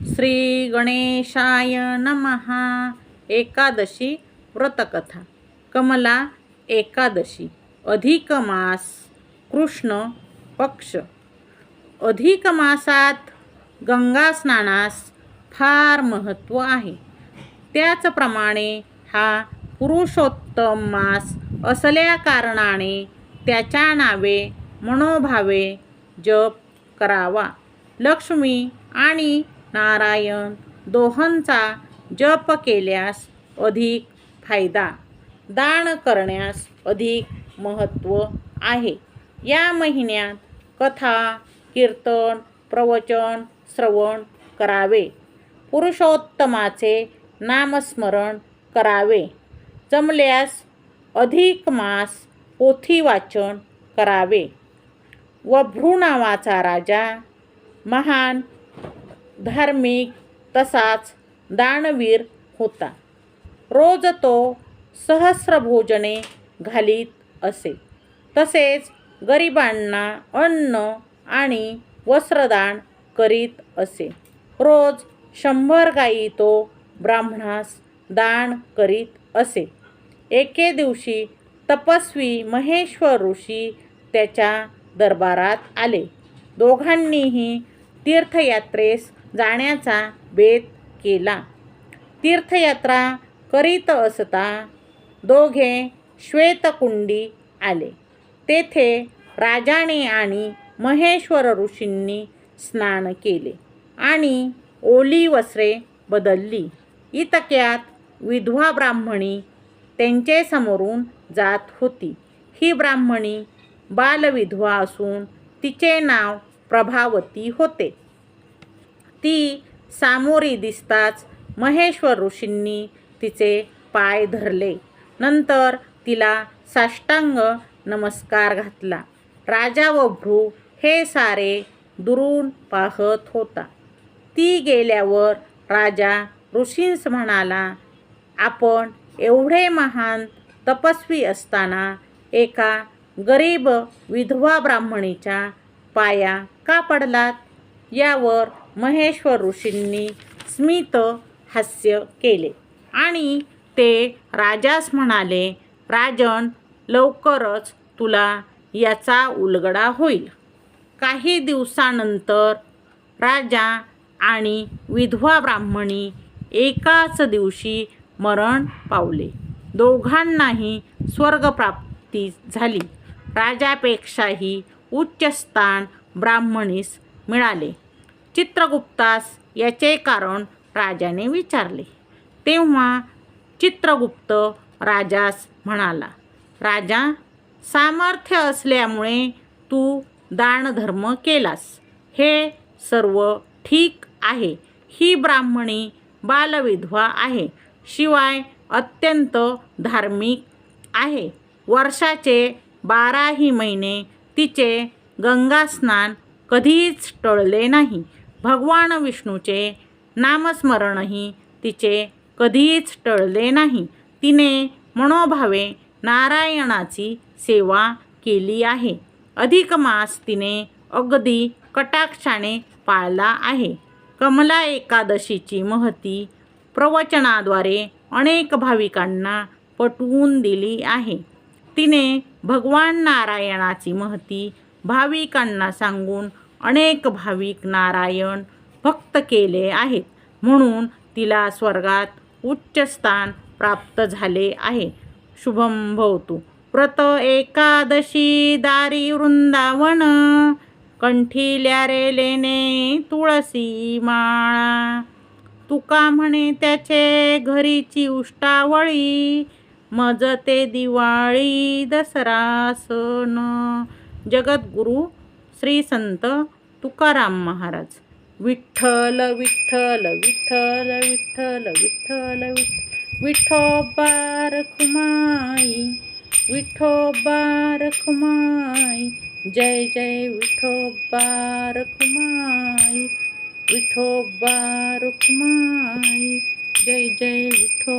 श्री गणेशाय नमः. एकादशी व्रतकथा. कमला एकादशी. अधिक मास, कृष्ण पक्ष. अधिक मासात गंगा स्नानास फार महत्त्व आहे. त्याचप्रमाणे हा पुरुषोत्तम मास असल्या कारणाने त्याच्या नावे मनोभावे जप करावा. लक्ष्मी आणि नारायण दोहोंचा जप केल्यास अधिक फायदा. दान करण्यास अधिक महत्त्व आहे. या महिन्यात कथा, कीर्तन, प्रवचन, श्रवण करावे. पुरुषोत्तमाचे नामस्मरण करावे. जमल्यास अधिक मास पोथी वाचन करावे. वभ्रू नावाचा राजा महान धार्मिक तसाच दानवीर होता. रोज तो सहस्रभोजने घालीत असे. तसेच गरिबांना अन्न आणि वस्त्रदान करीत असे. रोज 100 गायी तो ब्राह्मणास दान करीत असे. एके दिवशी तपस्वी महेश्वर ऋषी त्याच्या दरबारात आले. दोघांनीही तीर्थयात्रेस जाण्याचा बेत केला. तीर्थयात्रा करीत असता दोघे श्वेतकुंडी आले. तेथे राजाने आणि महेश्वर ऋषींनी स्नान केले आणि ओली वस्त्रे बदलली. इतक्यात विधवा ब्राह्मणी त्यांचे समोरून जात होती. ही ब्राह्मणी बालविधवा असून तिचे नाव प्रभावती होते. ती सामोरी दिसताच महेश्वर ऋषींनी तिचे पाय धरले. नंतर तिला साष्टांग नमस्कार घातला. राजा वभ्रू हे सारे दुरून पाहत होता. ती गेल्यावर राजा ऋषींस म्हणाला, आपण एवढे महान तपस्वी असताना एका गरीब विधवा ब्राह्मणीच्या पाया का पडलात? यावर महेश्वर ऋषींनी स्मित हास्य केले आणि ते राजास म्हणाले, राजन, लवकरच तुला याचा उलगडा होईल. काही दिवसानंतर राजा आणि विधवा ब्राह्मणी एकाच दिवशी मरण पावले. दोघांनाही स्वर्गप्राप्ती झाली. राजापेक्षाही उच्च स्थान ब्राह्मणीस मिळाले. चित्रगुप्तास याचे कारण राजाने विचारले. तेव्हा चित्रगुप्त राजास म्हणाला, राजा, सामर्थ्य असल्यामुळे तू दानधर्म केलास. हे सर्व ठीक आहे. ही ब्राह्मणी बालविधवा आहे. शिवाय अत्यंत धार्मिक आहे. वर्षाचे 12ही महिने तिचे गंगास्नान कधीच टळले नाही. भगवान विष्णूचे नामस्मरणही तिचे कधीच टळले नाही. तिने मनोभावे नारायणाची सेवा केली आहे. अधिक मास तिने अगदी कटाक्षाने पाळला आहे. कमला एकादशीची महती प्रवचनाद्वारे अनेक भाविकांना पटवून दिली आहे. तिने भगवान नारायणाची महती भाविकांना सांगून अनेक भाविक नारायण भक्त केले आहेत. म्हणून तिला स्वर्गात उच्च स्थान प्राप्त झाले आहे. शुभम भवतु. व्रत एकादशी दारी वृंदावन, कंठील्या रे लेणे तुळसी माळा. तुका म्हणे त्याचे घरीची उष्टावळी, मजते दिवाळी दसरा सण. जगद्गुरु श्री संत तुकाराम महाराज. विठ्ठल विठ्ठल विठ्ठल विठ्ठल विठ्ठल विठोबा रखुमाई, विठोबा रखुमाई. जय जय विठोबा रखुमाई, विठोबा रखुमाई. जय जय विठो